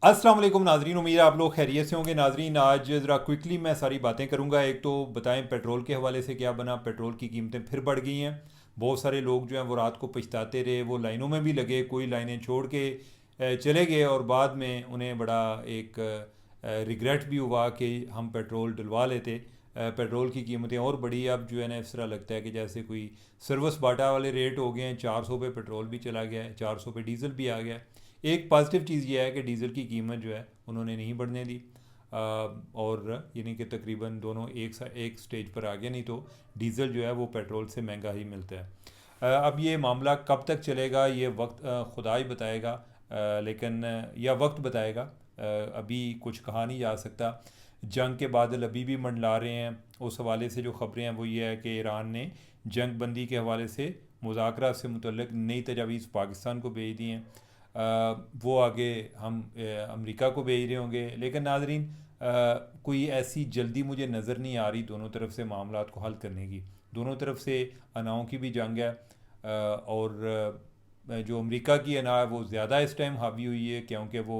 अस्सलाम वालेकुम नाजरीन, उम्मीद है आप लोग खैरियत से होंगे। नाजरीन, आज ज़रा क्विकली मैं सारी बातें करूंगा। एक तो बताएं पेट्रोल के हवाले से क्या बना। पेट्रोल की कीमतें फिर बढ़ गई हैं। बहुत सारे लोग जो हैं वो रात को पछताते रहे, वो लाइनों में भी लगे, कोई लाइनें छोड़ के चले गए और बाद में उन्हें बड़ा एक रिग्रेट भी हुआ कि हम पेट्रोल डलवा लेते। पेट्रोल की कीमतें और बढ़ी। अब जो है ना इस तरह लगता है कि जैसे कोई सर्विस बाटा वाले रेट हो गए हैं। 400 पे पेट्रोल भी चला गया है, 400 पे डीज़ल भी आ गया है। एक पॉजिटिव चीज़ ये है कि डीज़ल की कीमत जो है उन्होंने नहीं बढ़ने दी। और यानी कि तकरीबन दोनों एक स्टेज पर आ गया, नहीं तो डीज़ल जो है वो पेट्रोल से महंगा ही मिलता है। अब ये मामला कब तक चलेगा ये वक्त खुदा ही बताएगा। लेकिन या वक्त बताएगा। अभी कुछ कहा नहीं जा सकता। जंग के बादल अभी भी मंडला रहे हैं। उस हवाले से जो ख़बरें हैं वो ये है कि ईरान ने जंग बंदी के हवाले से मुज़ाकरा से मुतल्लिक नई तजावीज़ पाकिस्तान को भेज दी हैं। वो आगे हम अमेरिका को भेज रहे होंगे। लेकिन नाजरीन, कोई ऐसी जल्दी मुझे नज़र नहीं आ रही दोनों तरफ से मामलात को हल करने की। दोनों तरफ से अनाओं की भी जंग है। और जो अमेरिका की अना है वो ज़्यादा इस टाइम हावी हुई है, क्योंकि वो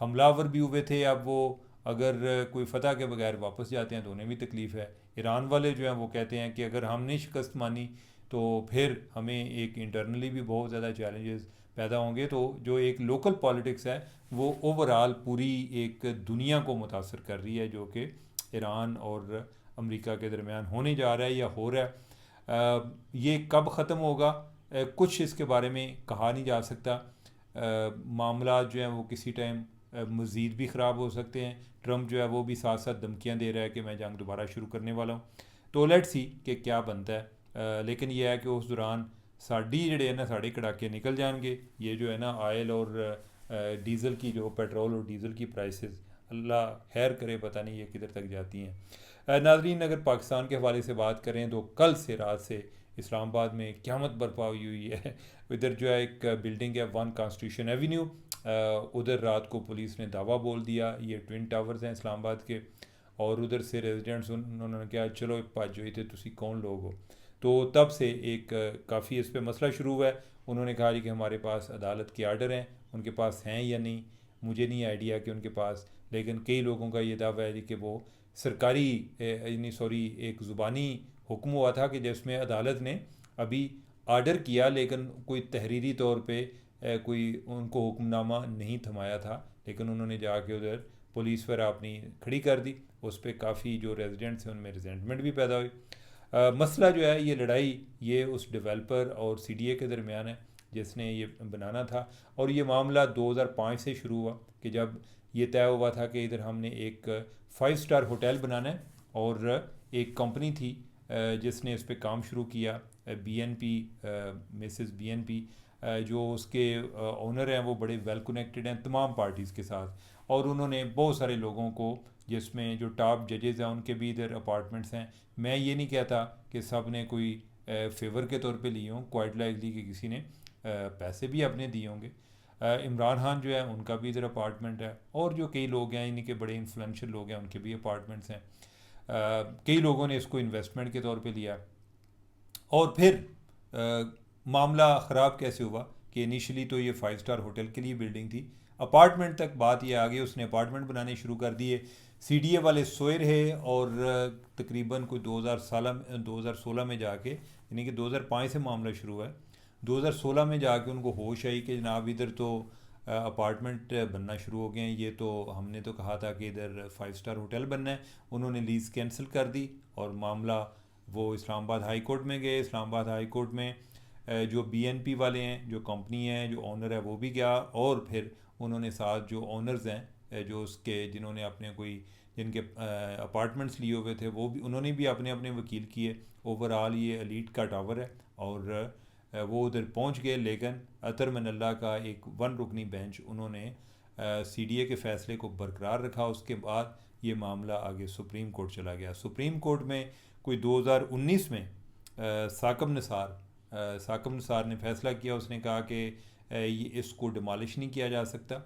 हमलावर भी हुए थे। अब वो अगर कोई फ़तह के बगैर वापस जाते हैं तो उन्हें भी तकलीफ़ है। ईरान वाले जो हैं वो कहते हैं कि अगर हमने शिकस्त मानी तो फिर हमें एक इंटरनली भी बहुत ज़्यादा चैलेंजेस पैदा होंगे। तो जो एक लोकल पॉलिटिक्स है वो ओवरऑल पूरी एक दुनिया को मुतासर कर रही है, जो कि ईरान और अमेरिका के दरमियान होने जा रहा है या हो रहा है। ये कब ख़त्म होगा कुछ इसके बारे में कहा नहीं जा सकता। मामला जो हैं वो किसी टाइम मज़ीद भी ख़राब हो सकते हैं। ट्रंप जो है वो भी साथ साथ धमकियाँ दे रहा है कि मैं जंग दोबारा शुरू करने वाला हूँ। तो लेट्स सी कि क्या बनता है। लेकिन यह है कि उस दौरान साड़ी जड़े है ना साढ़े कड़ाके निकल जाएंगे। ये जो है ना ऑयल और डीज़ल की जो पेट्रोल और डीज़ल की प्राइसेस, अल्लाह खैर करे, पता नहीं ये किधर तक जाती हैं। नाजरीन, अगर पाकिस्तान के हवाले से बात करें तो कल से रात से इस्लामाबाद में क़यामत बर्पा हुई हुई है। इधर जो है एक बिल्डिंग है वन कॉन्स्टिट्यूशन एवेन्यू, उधर रात को पुलिस ने दावा बोल दिया। ये ट्विन टावर्स हैं इस्लामाबाद के। और उधर से रेजिडेंट्स उन्होंने कहा चलो भज होई थे, तुसी कौन लोग हो। तो तब से एक काफ़ी इस पर मसला शुरू हुआ है। उन्होंने कहा जी कि हमारे पास अदालत के आर्डर हैं, उनके पास हैं या नहीं मुझे नहीं आइडिया कि उनके पास। लेकिन कई लोगों का ये दावा है जी कि वो सरकारी यानी सॉरी एक ज़ुबानी हुक्म हुआ था कि जिसमें अदालत ने अभी आर्डर किया, लेकिन कोई तहरीरी तौर पे कोई उनको हुक्मनामा नहीं थमाया था। लेकिन उन्होंने जाके उधर पुलिस पर अपनी खड़ी कर दी। उस पर काफ़ी जो रेजिडेंट्स हैं उनमें रिजेंटमेंट भी पैदा हुई। मसला जो है ये लड़ाई ये उस डेवलपर और सीडीए के दरमियान है जिसने ये बनाना था। और ये मामला 2005 से शुरू हुआ कि जब ये तय हुआ था कि इधर हमने एक 5 स्टार होटल बनाना है। और एक कंपनी थी जिसने इस पर काम शुरू किया, BNP, मिसेस BNP, जो उसके ओनर हैं वो बड़े वेल कनेक्टेड हैं तमाम पार्टीज़ के साथ। और उन्होंने बहुत सारे लोगों को, जिसमें जो टॉप जजेज़ हैं उनके भी इधर अपार्टमेंट्स हैं। मैं ये नहीं कहता कि सब ने कोई फेवर के तौर पे लिए हों, क्वाइट लाइकली कि किसी ने पैसे भी अपने दिए होंगे। इमरान खान जो है उनका भी इधर अपार्टमेंट है, और जो कई लोग हैं इनके बड़े इन्फ्लुएंशियल लोग हैं उनके भी अपार्टमेंट्स हैं। कई लोगों ने इसको इन्वेस्टमेंट के तौर पे लिया। और फिर मामला ख़राब कैसे हुआ कि इनिशियली तो ये 5 स्टार होटल के लिए बिल्डिंग थी, अपार्टमेंट तक बात ये आ गई, उसने अपार्टमेंट बनाने शुरू कर दिए। सीडीए वाले सोए रहे। और तकरीबन कोई 2016 में जाके, यानी कि 2005 से मामला शुरू हुआ है, 2016 में जाके उनको होश आई कि जनाब इधर तो अपार्टमेंट बनना शुरू हो गए हैं। ये तो हमने तो कहा था कि इधर 5 स्टार होटल बनना है। उन्होंने लीज़ कैंसिल कर दी और मामला वो इस्लामाबाद हाई कोर्ट में गए। इस्लामाबाद हाई कोर्ट में जो BNP वाले हैं, जो कंपनी है, जो ओनर है वो भी गया। और फिर उन्होंने साथ जो ओनर्स हैं जो उसके जिन्होंने अपने कोई जिनके अपार्टमेंट्स लिए हुए थे वो भी उन्होंने भी अपने अपने वकील किए। ओवरऑल ये एलीट का टावर है। और वो उधर पहुंच गए। लेकिन अतर मनल्ला का एक वन रुकनी बेंच उन्होंने CDA के फ़ैसले को बरकरार रखा। उसके बाद ये मामला आगे सुप्रीम कोर्ट चला गया। सुप्रीम कोर्ट में कोई 2019 में साकब नसार ने फ़ैसला किया। उसने कहा कि ये इसको डिमॉलिश नहीं किया जा सकता।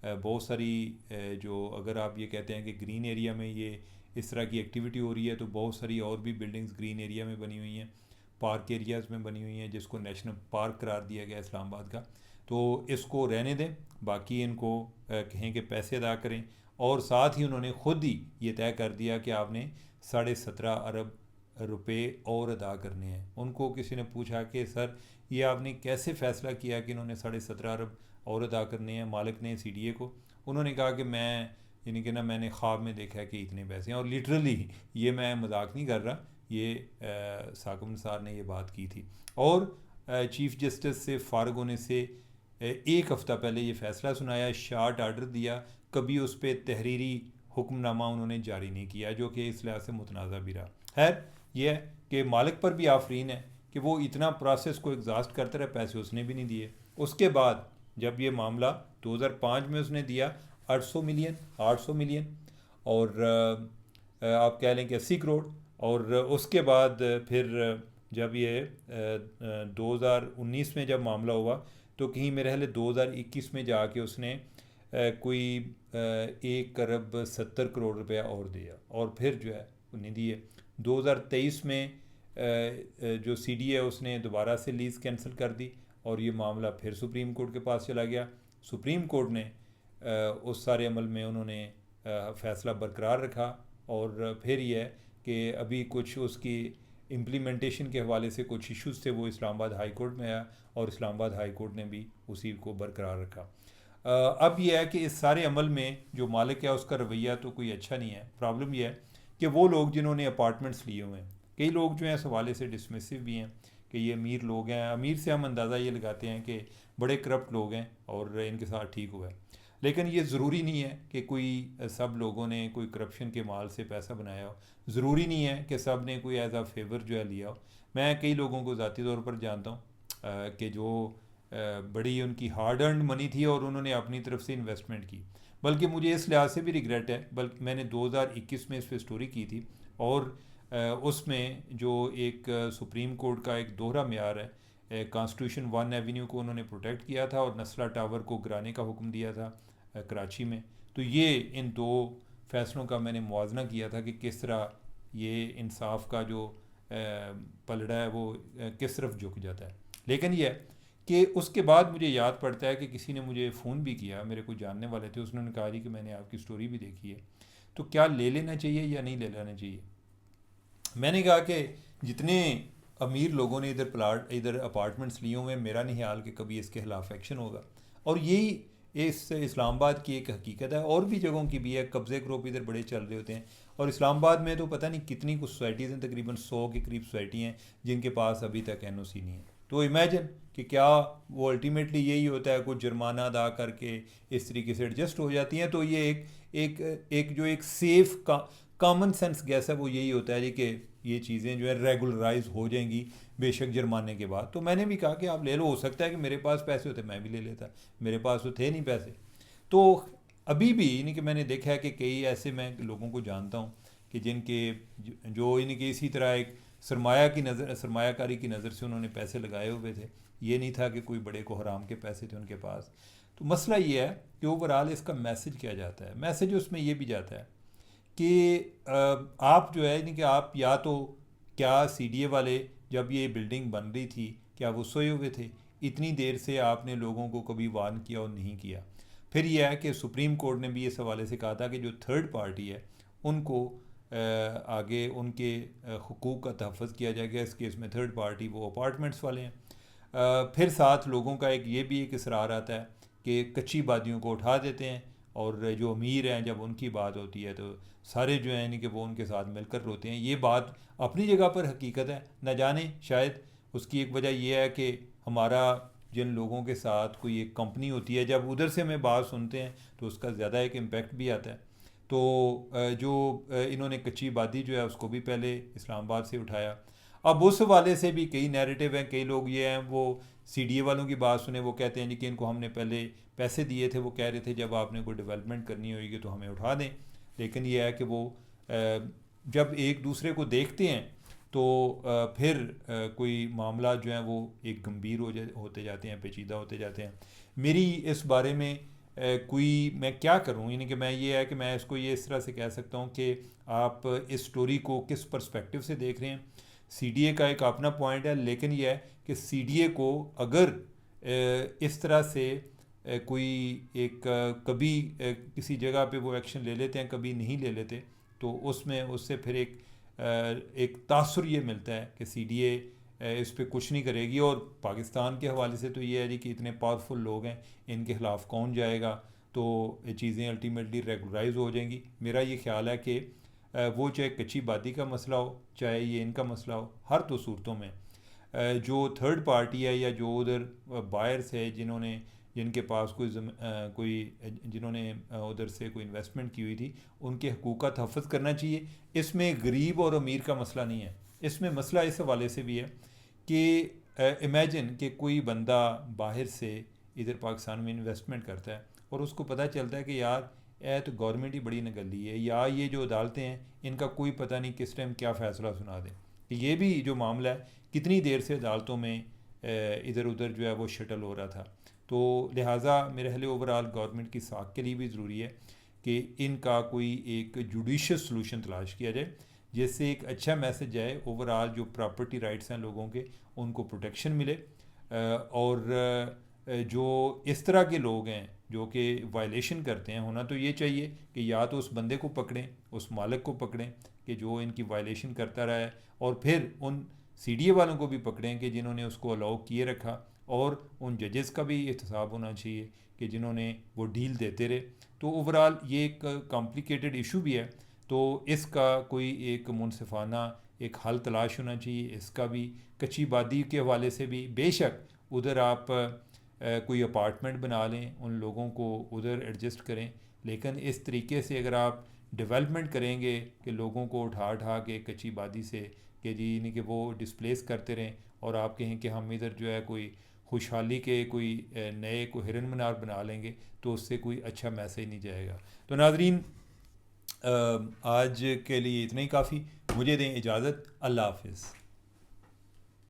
बहुत सारी जो अगर आप ये कहते हैं कि ग्रीन एरिया में ये इस तरह की एक्टिविटी हो रही है, तो बहुत सारी और भी बिल्डिंग्स ग्रीन एरिया में बनी हुई हैं, पार्क एरियाज़ में बनी हुई हैं, जिसको नेशनल पार्क करार दिया गया इस्लामाबाद का। तो इसको रहने दें, बाकी इनको कहें कि पैसे अदा करें। और साथ ही उन्होंने ख़ुद ही ये तय कर दिया कि आपने 17.5 अरब रुपए और अदा करने हैं। उनको किसी ने पूछा कि सर ये आपने कैसे फ़ैसला किया कि इन्होंने 17.5 अरब और अदा करने हैं मालिक ने CDA को? उन्होंने कहा कि मैं यानी कि ना मैंने ख्वाब में देखा है कि इतने पैसे हैं। और लिटरली ये मैं मजाक नहीं कर रहा, ये साकिब निसार ने ये बात की थी। और चीफ़ जस्टिस से फ़ारग होने से एक हफ़्ता पहले ये फ़ैसला सुनाया, शार्ट आर्डर दिया, कभी उस पर तहरीरी हुक्मनामा उन्होंने जारी नहीं किया, जो कि इस लिहाज से मुतनाज़ा भी रहा। खैर ये है कि मालिक पर भी आफरीन है कि वो इतना प्रोसेस को एग्जॉस्ट करते रहे, पैसे उसने भी नहीं दिए। उसके बाद जब ये मामला 2005 में उसने दिया 800 मिलियन और आप कह लें कि 80 करोड़। और उसके बाद फिर जब ये 2019 में जब मामला हुआ तो कहीं मेरे ख्याल 2021 में जाके उसने कोई 1 अरब 70 करोड़ रुपया और दिया, और फिर जो है उन्हें दिए। 2023 में जो CDA है उसने दोबारा से लीज़ कैंसिल कर दी और ये मामला फिर सुप्रीम कोर्ट के पास चला गया। सुप्रीम कोर्ट ने उस सारे अमल में उन्होंने फ़ैसला बरकरार रखा। और फिर यह है कि अभी कुछ उसकी इम्प्लीमेंटेशन के हवाले से कुछ इश्यूज़ थे, वो इस्लामाबाद हाई कोर्ट में आया और इस्लामाबाद हाई कोर्ट ने भी उसी को बरकरार रखा। अब यह है कि इस सारे अमल में जो मालिक है उसका रवैया तो कोई अच्छा नहीं है। प्रॉब्लम यह है कि वो लोग जिन्होंने अपार्टमेंट्स लिए हुए हैं, कई लोग जो हैं इस हवाले से डिसमिसिव भी हैं कि ये अमीर लोग हैं। अमीर से हम अंदाज़ा ये लगाते हैं कि बड़े करप्ट लोग हैं और इनके साथ ठीक हुआ है, लेकिन ये ज़रूरी नहीं है कि कोई सब लोगों ने कोई करप्शन के माल से पैसा बनाया हो। ज़रूरी नहीं है कि सब ने कोई एज आ फेवर जो है लिया हो। मैं कई लोगों को ज़ाती तौर पर जानता हूँ कि जो बड़ी उनकी हार्ड अर्नड मनी थी और उन्होंने अपनी तरफ से इन्वेस्टमेंट की। बल्कि मुझे इस लिहाज से भी रिग्रेट है, बल्कि मैंने 2021 में इस पर स्टोरी की थी और उसमें जो एक सुप्रीम कोर्ट का एक दोहरा म्यार है, कॉन्स्टिट्यूशन 1 एवेन्यू को उन्होंने प्रोटेक्ट किया था और नस्ला टावर को गिराने का हुक्म दिया था कराची में। तो ये इन दो फैसलों का मैंने मुआवजा किया था कि किस तरह ये इंसाफ का जो पलड़ा है वो किस तरफ झुक जाता है। लेकिन यह है कि उसके बाद मुझे याद पड़ता है कि किसी ने मुझे फ़ोन भी किया, मेरे कोई जानने वाले थे, उसने कहा जी कि मैंने आपकी स्टोरी भी देखी है, तो क्या ले लेना चाहिए या नहीं ले लेना चाहिए। मैंने कहा कि जितने अमीर लोगों ने इधर अपार्टमेंट्स लिए हुए हैं, मेरा नहीं ख्याल कि कभी इसके खिलाफ एक्शन होगा। और यही इस इस्लामाबाद की एक हकीकत है, और भी जगहों की भी है। कब्ज़े ग्रुप इधर बड़े चल रहे होते हैं और इस्लामाबाद में तो पता नहीं कितनी कुछ सोसाइटीज़ हैं, तकरीबन 100 के करीब सोसाइटी हैं जिनके पास अभी तक NOC नहीं है। तो इमेजिन कि क्या वो अल्टीमेटली यही होता है, कुछ जुर्माना अदा करके इस तरीके से एडजस्ट हो जाती हैं। तो ये एक जो एक सेफ कॉमन सेंस गैस है वो यही होता है जी कि ये चीज़ें जो है रेगुलराइज हो जाएंगी बेशक जुर्माने के बाद। तो मैंने भी कहा कि आप ले लो, हो सकता है कि मेरे पास पैसे होते मैं भी ले लेता, मेरे पास तो थे नहीं पैसे। तो अभी भी यानी कि मैंने देखा है कि कई ऐसे मैं लोगों को जानता हूँ कि जिनके जो यानी कि इसी तरह एक सरमायाकारी की नज़र से उन्होंने पैसे लगाए हुए थे। ये नहीं था कि कोई बड़े को हराम के पैसे थे उनके पास। तो मसला ये है कि ओवरऑल इसका मैसेज क्या जाता है। मैसेज उसमें ये भी जाता है कि आप जो है यानी कि आप या तो क्या CDA वाले जब ये बिल्डिंग बन रही थी क्या वो सोए हुए थे? इतनी देर से आपने लोगों को कभी वार्न किया और नहीं किया। फिर यह है कि सुप्रीम कोर्ट ने भी इस हवाले से कहा था कि जो थर्ड पार्टी है उनको आगे उनके हुकूक का तहफ़्फ़ुज़ किया जाएगा। इस केस में थर्ड पार्टी वो अपार्टमेंट्स वाले हैं। फिर साथ लोगों का ये भी एक इसरार आता है कि कच्ची बादियों को उठा देते हैं और जो अमीर हैं जब उनकी बात होती है तो सारे जो हैं यानी कि वो उनके साथ मिलकर रोते हैं। ये बात अपनी जगह पर हकीकत है, न जाने शायद उसकी एक वजह यह है कि हमारा जिन लोगों के साथ कोई एक कंपनी होती है, जब उधर से हमें बात सुनते हैं तो उसका ज़्यादा एक इम्पेक्ट भी आता है। तो जो इन्होंने कच्ची आबादी जो है उसको भी पहले इस्लामाबाद से उठाया। अब उस वाले से भी कई नैरेटिव हैं। कई लोग ये हैं वो CDA वालों की बात सुने, वो कहते हैं जी कि इनको हमने पहले पैसे दिए थे, वो कह रहे थे जब आपने कोई डेवलपमेंट करनी होगी तो हमें उठा दें। लेकिन ये है कि वो जब एक दूसरे को देखते हैं तो फिर कोई मामला जो है वो एक गंभीर होते जाते हैं, पेचीदा होते जाते हैं। मेरी इस बारे में कोई मैं क्या करूं, यानी कि मैं ये है कि मैं इसको ये इस तरह से कह सकता हूं कि आप इस स्टोरी को किस पर्सपेक्टिव से देख रहे हैं। CDA का एक अपना पॉइंट है, लेकिन यह है कि CDA को अगर इस तरह से कोई एक कभी किसी जगह पे वो एक्शन ले लेते हैं, कभी नहीं ले लेते, तो उसमें उससे फिर एक तासुर ये मिलता है कि CDA इस पर कुछ नहीं करेगी। और पाकिस्तान के हवाले से तो ये है जी कि इतने पावरफुल लोग हैं, इनके ख़िलाफ़ कौन जाएगा, तो ये चीज़ें अल्टीमेटली रेगुलराइज हो जाएंगी। मेरा ये ख्याल है कि वो चाहे कच्ची बादी का मसला हो, चाहे ये इनका मसला हो, हर तो सूरतों में जो थर्ड पार्टी है या जो उधर बायर्स है जिनके पास कोई जिन्होंने उधर से कोई इन्वेस्टमेंट की हुई थी, उनके हकूक़ का तहफ़्फ़ुज़ करना चाहिए। इसमें गरीब और अमीर का मसला नहीं है, इसमें मसला इस हवाले से भी है कि इमेजिन कि कोई बंदा बाहर से इधर पाकिस्तान में इन्वेस्टमेंट करता है और उसको पता चलता है कि यार तो गवर्नमेंट ही बड़ी नगली है, या ये जो अदालतें हैं इनका कोई पता नहीं किस टाइम क्या फ़ैसला सुना दें। ये भी जो मामला है, कितनी देर से अदालतों में इधर उधर जो है वो शटल हो रहा था। तो लिहाजा मेरे ख्याल ओवरऑल गवर्नमेंट की साख के लिए भी ज़रूरी है कि इनका कोई एक जुडिशियस सलूशन तलाश किया जाए, जिससे एक अच्छा मैसेज जाए ओवरऑल जो प्रॉपर्टी राइट्स हैं लोगों के, उनको प्रोटेक्शन मिले। और जो इस तरह के लोग हैं जो कि वायलेशन करते हैं, होना तो ये चाहिए कि या तो उस बंदे को पकड़ें, उस मालिक को पकड़ें कि जो इनकी वायलेशन करता रहा है, और फिर उन CDA वालों को भी पकड़ें कि जिन्होंने उसको अलाउ किए रखा, और उन जजेस का भी एहतसाब होना चाहिए कि जिन्होंने वो डील देते रहे। तो ओवरऑल ये एक कॉम्प्लिकेटेड इशू भी है, तो इसका कोई एक मुनसिफाना एक हल तलाश होना चाहिए। इसका भी कच्ची बादी के हवाले से भी बेशक उधर आप कोई अपार्टमेंट बना लें, उन लोगों को उधर एडजस्ट करें, लेकिन इस तरीके से अगर आप डेवलपमेंट करेंगे कि लोगों को उठा उठा के कच्ची बादी से कि जी यानी कि वो डिस्प्लेस करते रहें, और आप कहें कि हम इधर जो है कोई खुशहाली के कोई नए को हिरन मीनार बना लेंगे, तो उससे कोई अच्छा मैसेज नहीं जाएगा। तो नाजरीन, आज के लिए इतना ही काफ़ी। मुझे दें इजाज़त। अल्लाह हाफिज़।